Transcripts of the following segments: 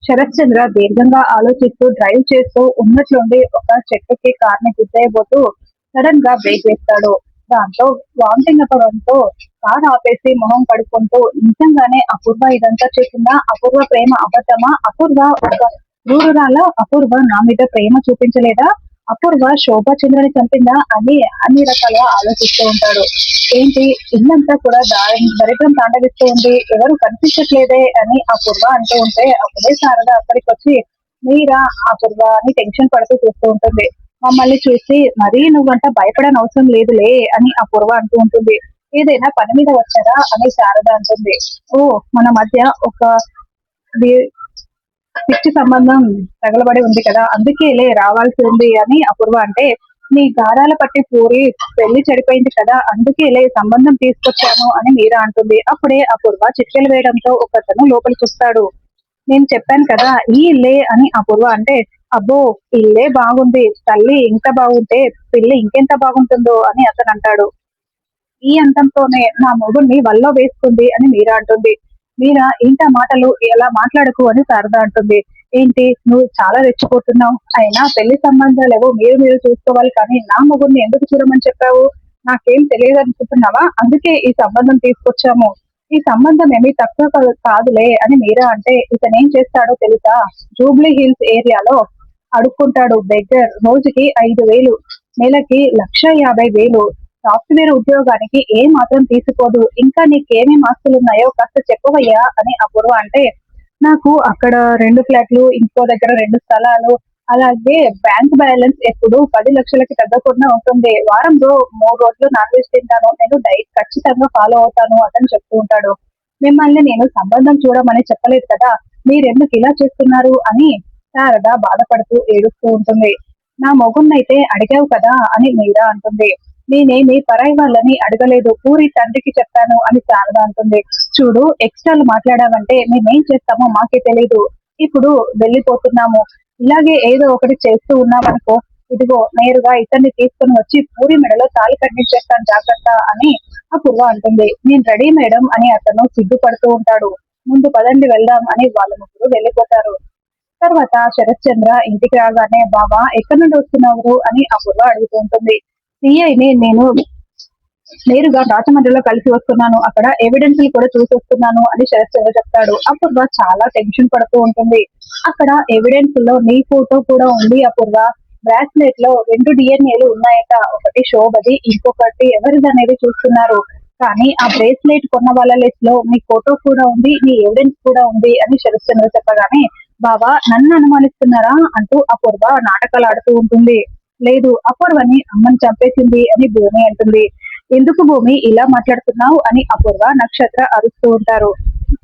శరత్ చంద్ర దీర్ఘంగా ఆలోచిస్తూ డ్రైవ్ చేస్తూ ఉన్నట్లుండి ఒక చెట్టుకి కార్ ని గుద్దేయబోతూ సడన్ గా బ్రేక్ వేస్తాడు. దాంతో వామిటింగ్ అవ్వడంతో కార్ ఆపేసి మొహం కడుక్కుంటూ, నిజంగానే అపూర్వ ఇదంతా చేసిందా? అపూర్వ ప్రేమ అబద్ధమా? అపూర్వ ఒక క్రూరురాలా? అపూర్వ నా మీద ప్రేమ చూపించలేదా? అపూర్వ శోభా చంద్రని చంపిందా అని అన్ని రకాలుగా ఆలోచిస్తూ ఉంటాడు. ఏంటి, ఇల్లంతా కూడా దరిద్రం తాండవిస్తూ ఉంది, ఎవరు కనిపించట్లేదే అని అపూర్వ అంటూ ఉంటే అప్పుడే శారద అక్కడికి వచ్చి, మీరా అపూర్వ అని టెన్షన్ పడుతూ చూస్తూ ఉంటుంది. మమ్మల్ని చూసి మరీ నువ్వంట భయపడని అవసరం లేదులే అని అపూర్వ అంటూ ఉంటుంది. ఏదైనా పని మీద వచ్చారా అని శారద అంటుంది. ఓ, మన మధ్య ఒక వి- పిచ్చి సంబంధం తగలబడి ఉంది కదా, అందుకేలే రావాల్సి ఉంది అని అపూర్వ అంటే, నీ గారాల పట్టి పూరి పెళ్లి చెడిపోయింది కదా, అందుకేలే సంబంధం తీసుకొచ్చాను అని మీరా అంటుంది. అప్పుడే అపూర్వ చిట్కెలు వేయడంతో ఒకతను లోపలికి వస్తాడు. నేను చెప్పాను కదా ఈ ఇల్లే అని అపూర్వ అంటే, అబ్బో, ఇల్లే బాగుంది, తల్లి ఇంకా బాగుంటే పిల్లి ఇంకెంత బాగుంటుందో అని అతను అంటాడు. ఈ అంతంతోనే నా మొగుడిని వల్లో వేసుకుంది అని మీరా అంటుంది. మీరా, ఏంటా మాటలు, ఎలా మాట్లాడకు అని శారద అంటుంది. ఏంటి, నువ్వు చాలా రెచ్చిపోతున్నావు, అయినా పెళ్లి సంబంధాలేవో మీరు మీరు చూసుకోవాలి కానీ నా మొగుడిని ఎందుకు చూడమని చెప్పావు? నాకేం తెలియదు అనుకుంటున్నావా? అందుకే ఈ సంబంధం తీసుకొచ్చాము. ఈ సంబంధం ఏమీ తక్కువ కాదులే అని మీరా అంటే, ఇతనేం చేస్తాడో తెలుసా? జూబ్లీ హిల్స్ ఏరియాలో అడుక్కుంటాడు బెగ్గర్. రోజుకి 5,000, నెలకి 1,50,000. సాఫ్ట్వేర్ ఉద్యోగానికి ఏ మాత్రం తీసుకోదు. ఇంకా నీకేమేం ఆస్తులున్నాయో కాస్త చెప్పవయ్యా అని అపూర్వ అంటే, నాకు అక్కడ 2 ఫ్లాట్లు, ఇంకో దగ్గర 2 స్థలాలు, అలాగే బ్యాంక్ బ్యాలెన్స్ ఎప్పుడు 10 లక్షలకి తగ్గకుండా ఉంటుంది. వారంలో 3 రోజులు నాన్ వెజ్ తింటాను. నేను డైట్ ఖచ్చితంగా ఫాలో అవుతాను అతను చెప్తూ ఉంటాడు. మిమ్మల్ని నేను సంబంధం చూడమని చెప్పలేదు కదా, మీరెందుకు ఇలా చేస్తున్నారు అని శారద బాధపడుతూ ఏడుస్తూ ఉంటుంది. నా మొగున్నైతే అడిగావు కదా అని మీరా అంటుంది. నేనేమి పరాయి వాళ్ళని అడగలేదు, పూరి తండ్రికి చెప్పాను అని శారద అంటుంది. చూడు, ఎక్స్ట్రాలు మాట్లాడావంటే మేమేం చేస్తామో మాకే తెలీదు. ఇప్పుడు వెళ్ళిపోతున్నాము. ఇలాగే ఏదో ఒకటి చేస్తూ ఉన్నామనుకో, ఇదిగో నేరుగా ఇతన్ని తీసుకుని వచ్చి పూరి మెడలో తాళి కట్టించేస్తాను, జాగ్రత్త అని అపూర్వ అంటుంది. నేను రెడీ మేడం అని అతను సిగ్గుపడుతూ ఉంటాడు. ముందు పదండి వెళ్దాం అని వాళ్ళ ముగ్గురు వెళ్ళిపోతారు. తర్వాత శరత్ చంద్ర ఇంటికి రాగానే, బాబా ఎక్కడి నుండి వస్తున్నావు అని అపూర్వ అడుగుతూ ఉంటుంది. సిఐని నేను నేరుగా రాజమండ్రిలో కలిసి వస్తున్నాను, అక్కడ ఎవిడెన్స్లు కూడా చూసి వస్తున్నాను అని శరత్ చంద్ర చెప్తాడు. అపూర్వ చాలా టెన్షన్ పడుతూ ఉంటుంది. అక్కడ ఎవిడెన్స్ లో నీ ఫోటో కూడా ఉంది అపూర్వ. బ్రాస్లెట్ లో 2 డిఎన్ఏలు ఉన్నాయట, ఒకటి శోభది, ఇంకొకటి ఎవరిది అనేది చూస్తున్నారు. కానీ ఆ బ్రేస్లెట్ కొన్న వాళ్ళ లిస్ట్ లో నీ ఫోటో కూడా ఉంది, నీ ఎవిడెన్స్ కూడా ఉంది అని శరత్ చంద్ర చెప్పగానే, బాబా నన్ను అనుమానిస్తున్నారా అంటూ అపూర్వ నాటకాలు ఆడుతూ ఉంటుంది. లేదు, అపూర్వని అమ్మని చంపేసింది అని భూమి అంటుంది. ఎందుకు భూమి ఇలా మాట్లాడుతున్నావు అని అపూర్వ, నక్షత్ర అరుస్తూ ఉంటారు.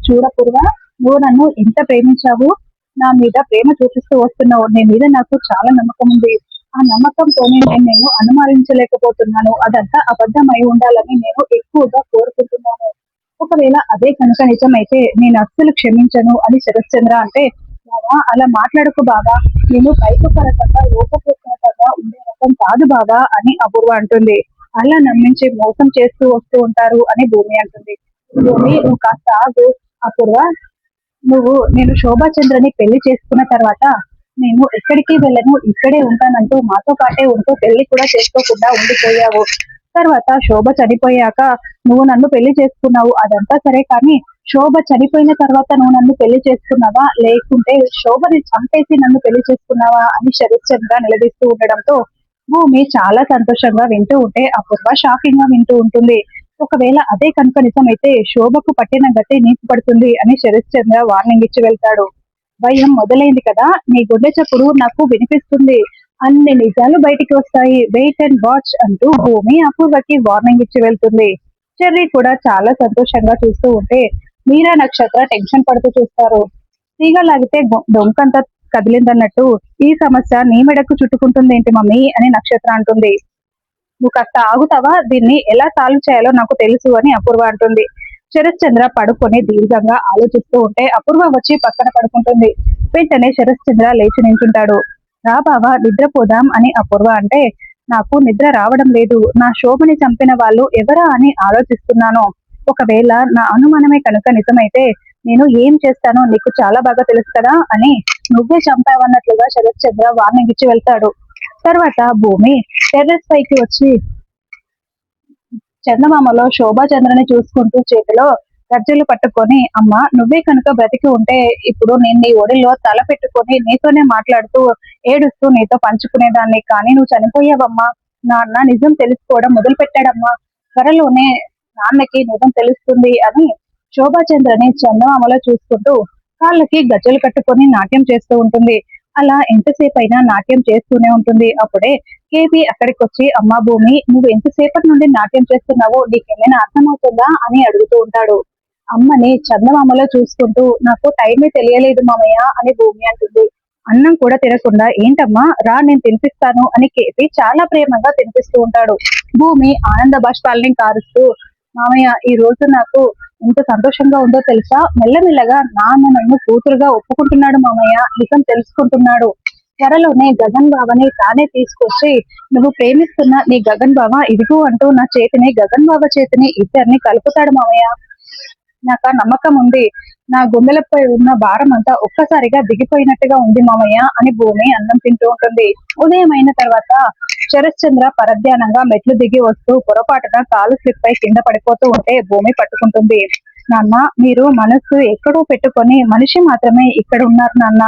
చూడపూర్వ, నువ్వు నన్ను ఎంత ప్రేమించావు, నా మీద ప్రేమ చూపిస్తూ వస్తున్నావు. నీ మీద నాకు చాలా నమ్మకం ఉంది. ఆ నమ్మకంతోనే నేను నిన్ను అనుమానించలేకపోతున్నాను. అదంతా అబద్ధమై ఉండాలని నేను ఎక్కువగా కోరుకుంటున్నాను. ఒకవేళ అదే కనుక నిజమైతే నేను అస్సలు క్షమించను అని శరత్ చంద్ర అంటే, బాబా అలా మాట్లాడకు బాబా, నేను పైకపరకంగా లోపపూర్వకంగా ఉండే రకం కాదు బాబా అని అపూర్వ అంటుంది. అలా నమ్మించి మోసం చేస్తూ వస్తూ ఉంటారు అని భూమి అంటుంది. భూమి, నువ్వు కాస్త ఆగు. అపూర్వ, నేను శోభా చంద్రని పెళ్లి చేసుకున్న తర్వాత నేను ఎక్కడికి వెళ్ళను, ఇక్కడే ఉంటానంటూ మాతో పాటే ఉంటూ పెళ్లి కూడా చేసుకోకుండా ఉండిపోయావు. తర్వాత శోభ చనిపోయాక నువ్వు నన్ను పెళ్లి చేసుకున్నావు, అదంతా సరే, కానీ శోభ చనిపోయిన తర్వాత నువ్వు నన్ను పెళ్లి చేసుకున్నావా, లేకుంటే శోభని చంపేసి నన్ను పెళ్లి చేసుకున్నావా అని శరత్ చంద్ర నిలదీస్తూ ఉండడంతో భూమి చాలా సంతోషంగా వింటూ ఉంటే అపూర్వ షాకింగ్ గా వింటూ ఉంటుంది. ఒకవేళ అదే కనుక నిజమైతే శోభకు పట్టిన గట్టి నీకు పడుతుంది అని శరత్ చంద్ర వార్నింగ్ ఇచ్చి వెళ్తాడు. భయం మొదలైంది కదా, నీ గుండె చప్పుడు నాకు వినిపిస్తుంది, అన్ని నిజాలు బయటికి వస్తాయి, వెయిట్ అండ్ వాచ్ అంటూ భూమి అపూర్వకి వార్నింగ్ ఇచ్చి వెళ్తుంది. చెర్రీ కూడా చాలా సంతోషంగా చూస్తూ ఉంటే మీరా, నక్షత్ర టెన్షన్ పడుతూ చూస్తారు. తీగ లాగితే డొంకంతా కదిలిందన్నట్టు ఈ సమస్య నీ మెడకు చుట్టుకుంటుంది ఏంటి మమ్మీ అని నక్షత్ర అంటుంది. నువ్వు కాస్త ఆగుతావా, దీన్ని ఎలా సాల్వ్ చేయాలో నాకు తెలుసు అని అపూర్వ అంటుంది. శరత్ చంద్ర పడుకొని దీర్ఘంగా ఆలోచిస్తూ ఉంటే అపూర్వ వచ్చి పక్కన పడుకుంటుంది. వెంటనే శరత్ చంద్ర లేచి నించుంటాడు. రా బావా నిద్రపోదాం అని అపూర్వ అంటే, నాకు నిద్ర రావడం లేదు, నా శోభని చంపిన వాళ్ళు ఎవరా అని ఆలోచిస్తున్నాను. ఒకవేళ నా అనుమానమే కనుక నిజమైతే నేను ఏం చేస్తానో నీకు చాలా బాగా తెలుసు కదా అని నువ్వే చంపావన్నట్లుగా శరత్ చంద్ర వార్నింగ్ ఇచ్చి వెళ్తాడు. తర్వాత భూమి టెర్రస్ పైకి వచ్చి చందమామలో శోభాచంద్రని చూసుకుంటూ చేతిలో గజ్జెలు పట్టుకొని, అమ్మ నువ్వే కనుక బ్రతికి ఉంటే ఇప్పుడు నేను నీ ఒడిలో తల పెట్టుకొని నీతోనే మాట్లాడుతూ ఏడుస్తూ నీతో పంచుకునేదాన్ని. కానీ నువ్వు చనిపోయావమ్మా. నాన్న నిజం తెలుసుకోవడం మొదలు పెట్టాడమ్మా. త్వరలోనే నాన్నకి నిజం తెలుస్తుంది అని శోభాచంద్రని చందమామలో చూసుకుంటూ కాళ్ళకి గజ్జెలు కట్టుకొని నాట్యం చేస్తూ ఉంటుంది. అలా ఎంతసేపు అయినా నాట్యం చేస్తూనే ఉంటుంది. అప్పుడే కేపీ అక్కడికి వచ్చి, అమ్మా భూమి నువ్వు ఎంతసేపటి నుండి నాట్యం చేస్తున్నావో నీకేమైనా అర్థమవుతుందా అని అడుగుతూ ఉంటాడు. అమ్మని చందమామలో చూసుకుంటూ, నాకు టైమే తెలియలేదు మామయ్య అని భూమి అంటుంది. అన్నం కూడా తినకుండా, ఏంటమ్మా రా నేను తినిపిస్తాను అని కేపీ చాలా ప్రేమగా తినిపిస్తూ ఉంటాడు. భూమి ఆనంద బాష్పాలని కారుస్తూ, మామయ్య ఈ రోజు నాకు ఎంత సంతోషంగా ఉందో తెలుసా, మెల్లమెల్లగా నాన్న నన్ను కూతురుగా ఒప్పుకుంటున్నాడు మామయ్య, నిజం తెలుసుకుంటున్నాడు. త్వరలోనే గగన్ బావని తానే తీసుకొచ్చి, నువ్వు ప్రేమిస్తున్న నీ గగన్ బావ ఇదిగో అంటూ నా చేతిని గగన్ బావ చేతిని ఇద్దరిని కలుపుతాడు మామయ్య. నాకు ఆ నమ్మకం ఉంది. నా గుండెలపై ఉన్న భారం అంతా ఒక్కసారిగా దిగిపోయినట్టుగా ఉంది మామయ్య అని భూమి అన్నం తింటూ ఉంటుంది. ఉదయం అయిన తర్వాత శరశ్చంద్ర పరధ్యానంగా మెట్లు దిగి వస్తూ పొరపాటుగా కాలు స్లిప్ అయి కింద పడిపోతూ ఉంటే భూమి పట్టుకుంటుంది. నాన్న మీరు మనస్సు ఎక్కడో పెట్టుకొని మనిషి మాత్రమే ఇక్కడ ఉన్నారు నాన్న,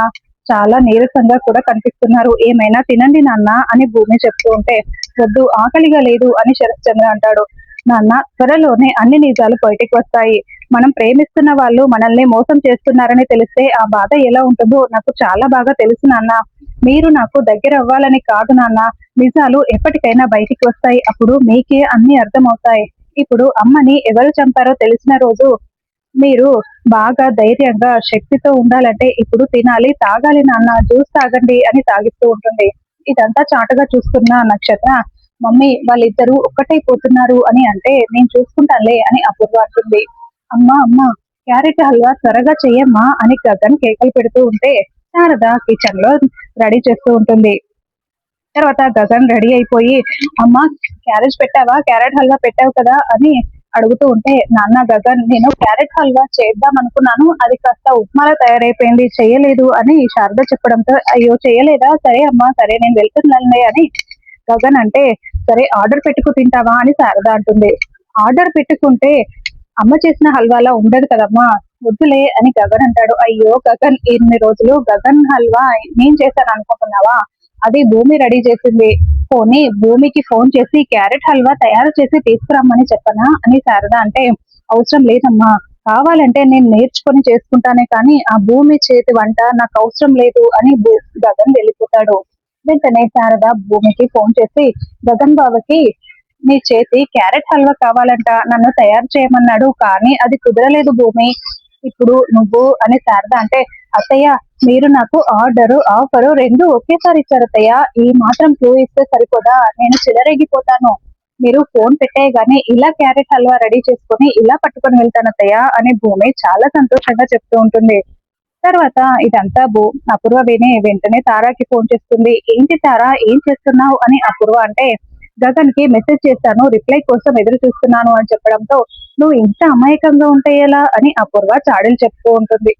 చాలా నీరసంగా కూడా కనిపిస్తున్నారు, ఏమైనా తినండి నాన్న అని భూమి చెప్తూ ఉంటే, వద్దు ఆకలిగా లేదు అని శరశ్చంద్ర అంటాడు. నాన్న త్వరలోనే అన్ని నిజాలు బయటికి వస్తాయి. మనం ప్రేమిస్తున్న వాళ్ళు మనల్ని మోసం చేస్తున్నారని తెలిస్తే ఆ బాధ ఎలా ఉంటుందో నాకు చాలా బాగా తెలుసు నాన్న. మీరు నాకు దగ్గర అవ్వాలని కాదు నాన్న, నిజాలు ఎప్పటికైనా బయటికి వస్తాయి, అప్పుడు మీకే అన్ని అర్థమవుతాయి. ఇప్పుడు అమ్మని ఎవరు చంపారో తెలిసిన రోజు మీరు బాగా ధైర్యంగా శక్తితో ఉండాలంటే ఇప్పుడు తినాలి తాగాలి నాన్న, జ్యూస్ తాగండి అని తాగిస్తూ ఉంటుంది. ఇదంతా చాటుగా చూస్తున్న నక్షత్ర, మమ్మీ వాళ్ళిద్దరూ ఒక్కటైపోతున్నారు అని అంటే, నేను చూసుకుంటానులే అని అపూర్వ అంటుంది. అమ్మా అమ్మా క్యారెట్ హల్వా త్వరగా చెయ్యమ్మా అని గగన్ కేకలు పెడుతూ ఉంటే శారద కిచెన్ లో రెడీ చేస్తూ ఉంటుంది. తర్వాత గగన్ రెడీ అయిపోయి, అమ్మా క్యారేజ్ పెట్టావా, క్యారెట్ హల్వా పెట్టావు కదా అని అడుగుతూ ఉంటే, నాన్న గగన్ నేను క్యారెట్ హల్వా చేద్దాం అనుకున్నాను, అది కాస్త ఉప్మాలా తయారైపోయింది, చేయలేదు అని శారద చెప్పడంతో, అయ్యో చేయలేదా, సరే అమ్మా సరే నేను వెళ్తున్నానులే అని గగన్ అంటే, సరే ఆర్డర్ పెట్టుకు తింటావా అని శారద అంటుంది. ఆర్డర్ పెట్టుకుంటే అమ్మ చేసిన హల్వాలా ఉండదు కదమ్మా, వద్దులే అని గగన్ అంటాడు. అయ్యో గగన్ ఇన్ని రోజులు గగన్ హల్వా నేను చేశాను అనుకుంటున్నావా, అది భూమి రెడీ చేసింది, పోనీ భూమికి ఫోన్ చేసి క్యారెట్ హల్వా తయారు చేసి తీసుకురమ్మని చెప్పనా అని శారద అంటే, అవసరం లేదమ్మా, కావాలంటే నేను నేర్చుకొని చేసుకుంటానే కానీ ఆ భూమి చేతి వంట నాకు అవసరం లేదు అని గగన్ వెళ్ళిపోతాడు. వెంటనే శారద భూమికి ఫోన్ చేసి, గగన్ బావకి నీ చేతి క్యారెట్ హల్వా కావాలంట, నన్ను తయారు చేయమన్నాడు కానీ అది కుదరలేదు భూమి, ఇప్పుడు నువ్వు అని శారద అంటే, అత్తయ్య మీరు నాకు ఆర్డరు ఆఫరు రెండు ఒకేసారి ఇచ్చారు అత్తయ్య, ఈ మాత్రం క్లూ ఇస్తే సరిపోదా, నేను చిలరేగిపోతాను, మీరు ఫోన్ పెట్టేయగానే ఇలా క్యారెట్ హల్వా రెడీ చేసుకుని ఇలా పట్టుకొని వెళ్తాను అత్తయ్య అని భూమి చాలా సంతోషంగా చెప్తూ ఉంటుంది. తర్వాత ఇదంతా అపూర్వ విని వెంటనే తారాకి ఫోన్ చేస్తుంది. ఏంటి తారా ఏం చేస్తున్నావు అని అపూర్వ అంటే, గగన్ కి మెసేజ్ చేశాను, రిప్లై కోసం ఎదురు చూస్తున్నాను అని చెప్పడంతో, నువ్వు ఇంత అమాయకంగా ఉంటే ఎలా అని అపూర్వ చాడీలు చెప్తూ ఉంటుంది.